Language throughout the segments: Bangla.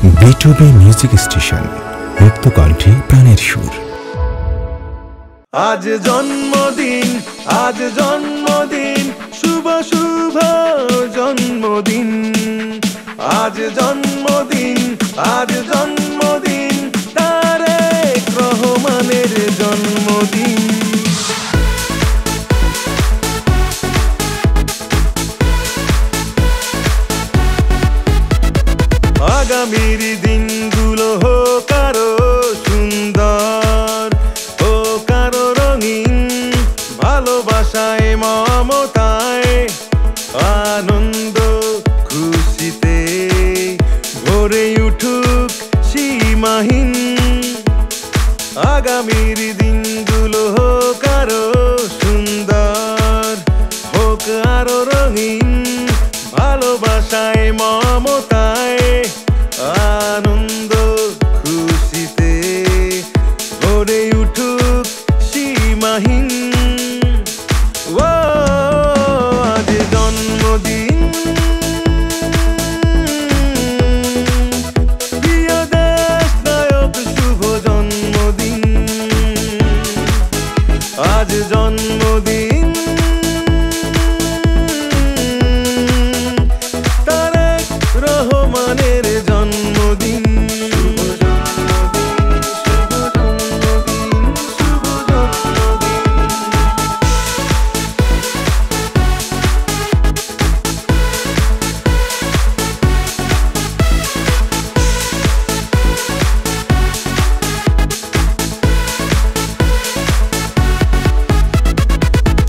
B2B মিউজিক স্টেশন, মুক্ত কণ্ঠে প্রাণের সুর। আজ জন্মদিন, আজ জন্মদিন, শুভ শুভ জন্মদিন। আজ জন্মদিন, আজ জন্মদিন, তারেক রহমানের জন্মদিন। আগামীর দিনগুলো হোক আরো সুন্দর, হোক আরো রঙিন, ভালোবাসায় মমতায় আনন্দ খুশিতে ভরে উঠুক সীমাহীন। আগামীর দিনগুলো হোক আরো সুন্দর, হোক আরো রঙিন, ভালোবাসায় মমতায় আনন্দ খুশিতে ভরে উঠুক সীমাহীন। ও আজ জন্মদিন, প্রিয় দেশ নায়ক শুভ জন্মদিন। আজ জন্মদিন, তারেক রহমানের জন্মদিন।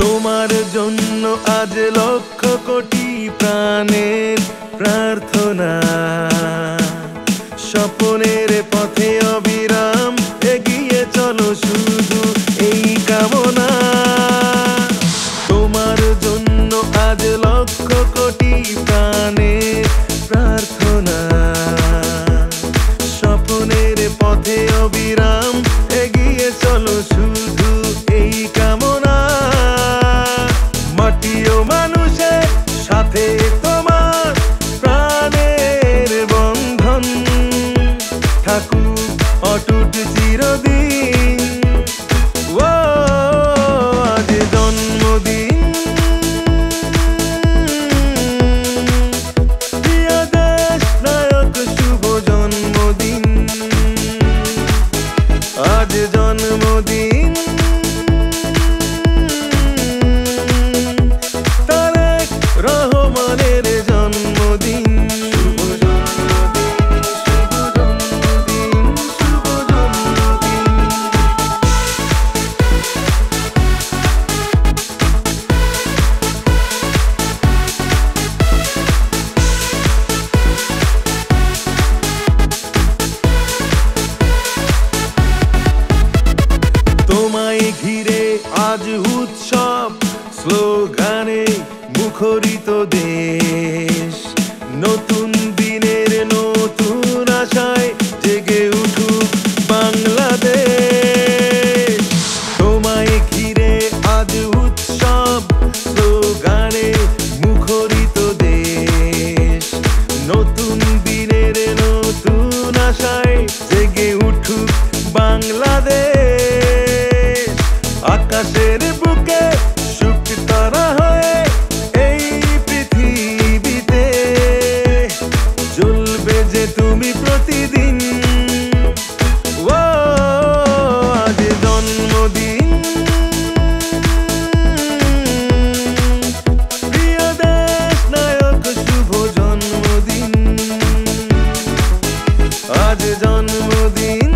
তোমার জন্য আজ লক্ষ কোটি প্রাণের প্রার্থনা, স্বপ্নের পথে অবিরাম এগিয়ে চলো শুধু এই কামনা। তোমার জন্য আজ লক্ষ কোটি প্রাণের প্রার্থনা, স্বপ্নের পথে অবিরাম এগিয়ে চলো শুধু এই কামনা। মাটি ও মানুষের সাথে তোমার প্রাণের বন্ধন থাকুক অটুট চিরদিন। ও আজ জন্মদিন, প্রিয় দেশ নায়ক শুভ জন্মদিন। আজ জন্মদিন, তারেক রহমানের জন্মদিন। শুভ জন্মদিন, শুভ জন্মদিন, শুভ জন্মদিন। তোমায় ঘিরে আজ উৎসব, স্লোগানে মুখরিত দেশ। নতুন দিনের নতুন আশায় জেগে উঠুক বাংলাদেশ। তোমায় ঘিরে আজ উৎসব, স্লোগানে মুখরিত দেশ। নতুন দিনের নতুন আশায় জেগে উঠুক বাংলাদেশ। আকাশের বুকে সুখ তারা হয়ে এই পৃথিবীতে জ্বলবে যে তুমি প্রতিদিন। ও আজ জন্মদিন, প্রিয় দেশ নায়ক শুভ জন্মদিন। আজ জন্মদিন,